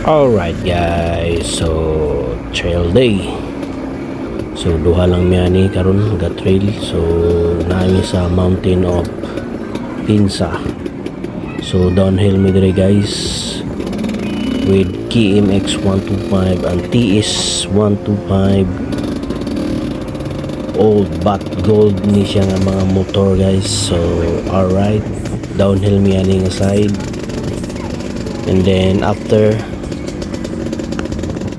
Alright guys, so trail day. So duha lang miya ni karon ga trail. So naami sa Mountain of Pinsa. So downhill mi dire guys with KMX 125 and TS 125 old but gold ni siya nga mga motor guys. So alright, downhill mi ani nga side, and then after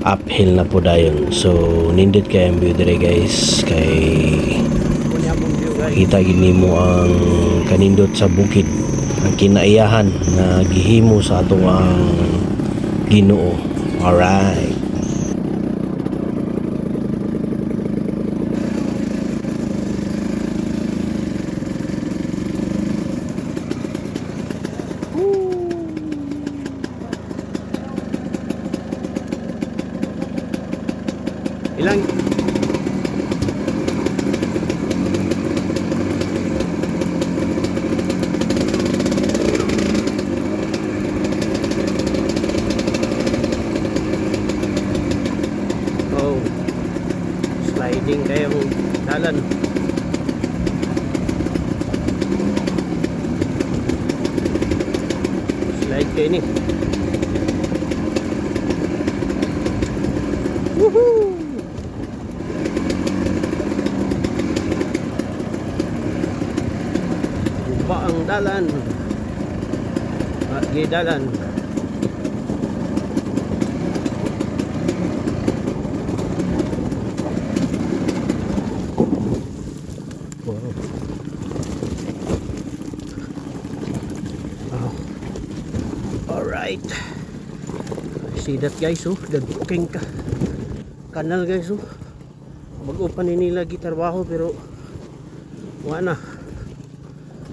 uphill na po dayon. So nindot kay ang view dire guys, kay kita gini mo ang kanindot sa bukid, ang kinaiyahan na gihimo sa ato ang Ginoo. Alright, ilang sliding kayong dalan. Slide kayo ni. Woohoo! Guba ang dalan. Dalan. Alright, see that guys, oh, dagking kanal guys, oh, bago pa nila gitarbaho pero wala na,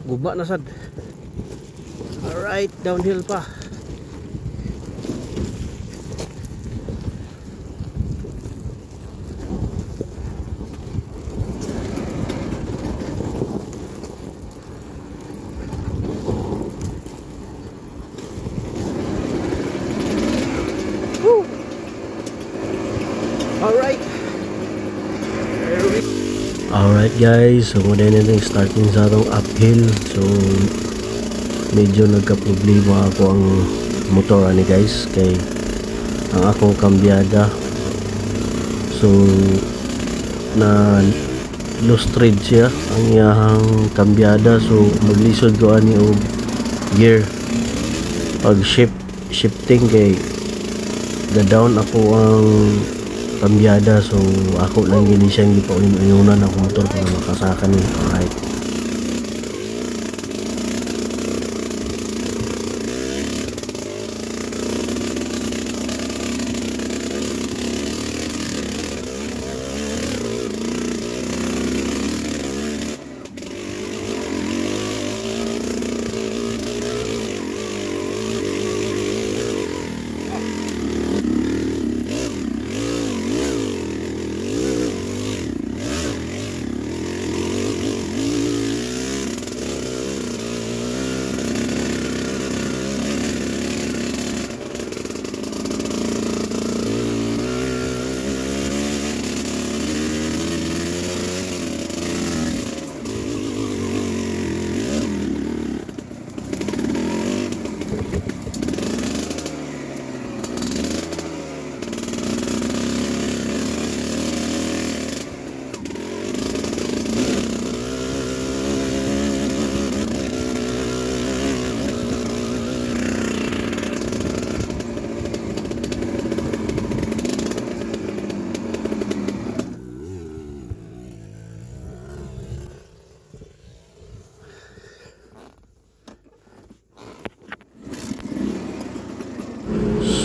guba na sad. Alright, downhill pa. Alright guys, so muna na yung starting sa atong uphill. So medyo nagka-problema ako ang motor ani guys, kay ang akong kambyada so na lost thread siya ang iyahang kambyada. So maglisod ko ani og gear pag shifting, kay ga-down ako ang kambyada. So ako lang gini siyang gipauyon-uyunan ang motor para makasaka ni. Alright,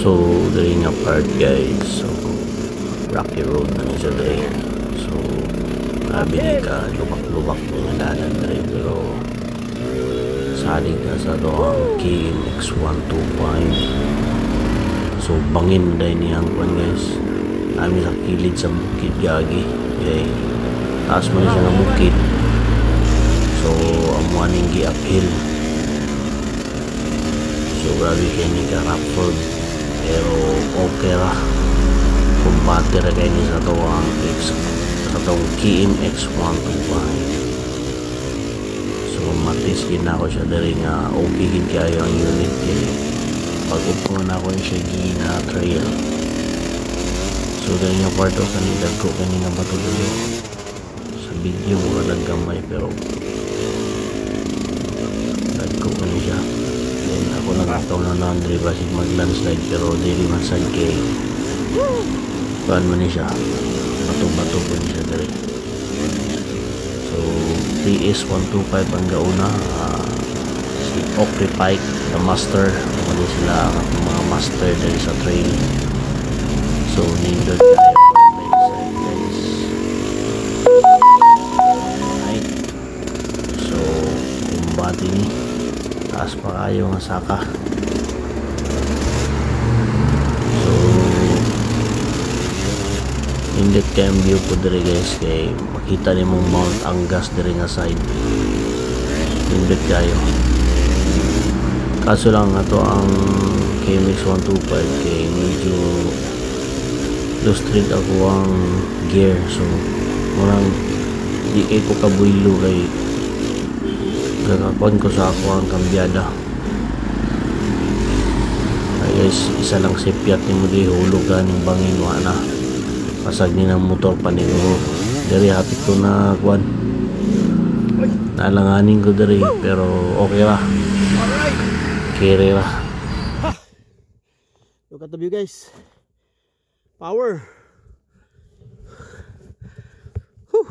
so dali nga part guys, so rocky road na niya dali. So grabe ni ka lubak-lubak ng dalan dali, pero salig na sa doang KMX 125. So bangin dahil niyang kwan guys, namin sa kilid sa bukid gagi, okay, taas mo na siya ng bukid. So amuan yung gi-uphill. So grabe kayo ni ka Rapford, pero okay ra. Kumbate ra kayo ni sa itong Kiin X125. So matis din ako siya dari nga okay din kayo ang unit kay pag upo na ako yung siya gina trail. So dahil nga part of kanina ko kanina matuloy sa video mo lang gamay pero ko kanina siya. Then ako lang ataw na laundry basig mag landslide pero dili man sad kay paan man siya bato-bato po siya dali. So TS125 ang gauna, si Occupike the master ano sila ang mga master dali sa trail. So nindot tayo guys. Right. So kumbati ni taas pa kayo nga saka. So indit kayong view po diri guys kay makita ni mong Mount Angas diri nga side. Indit kayo. Kaso lang ato ang KMX 125 kay medyo low street ako ang gear. So murang di kay ko kabuylo kay gagakon ko sa ako ang kambyada. Ay guys, isa lang sipyat ni mo di hulog ganing bangin wa na pasag ni ng motor pa ni ko dari hapit ko na kwan nalanganin ko dari pero okay lah kere lah. Look at the view guys, power. Whew.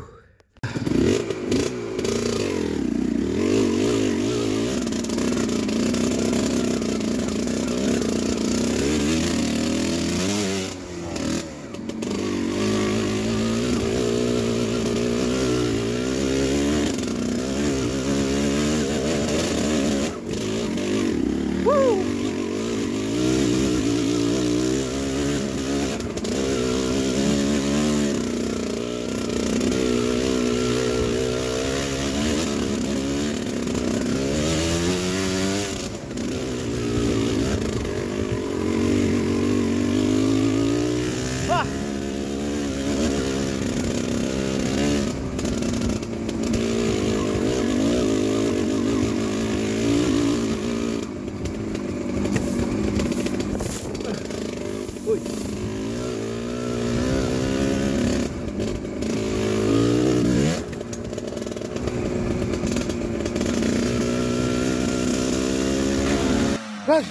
Brad!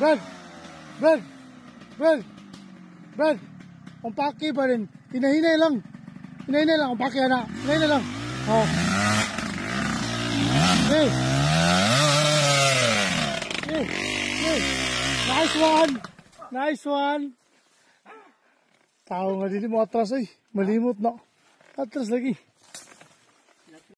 Brad! Brad! Brad! Brad! Umpaki pa rin. Hinahinay lang. Hinahinay lang. Umpaki na. Hinahinay lang. Oh. Hey! Hey! Hey! Nice one! Nice one! Tao nga din mo atras ay. Malimot no. Atras lagi.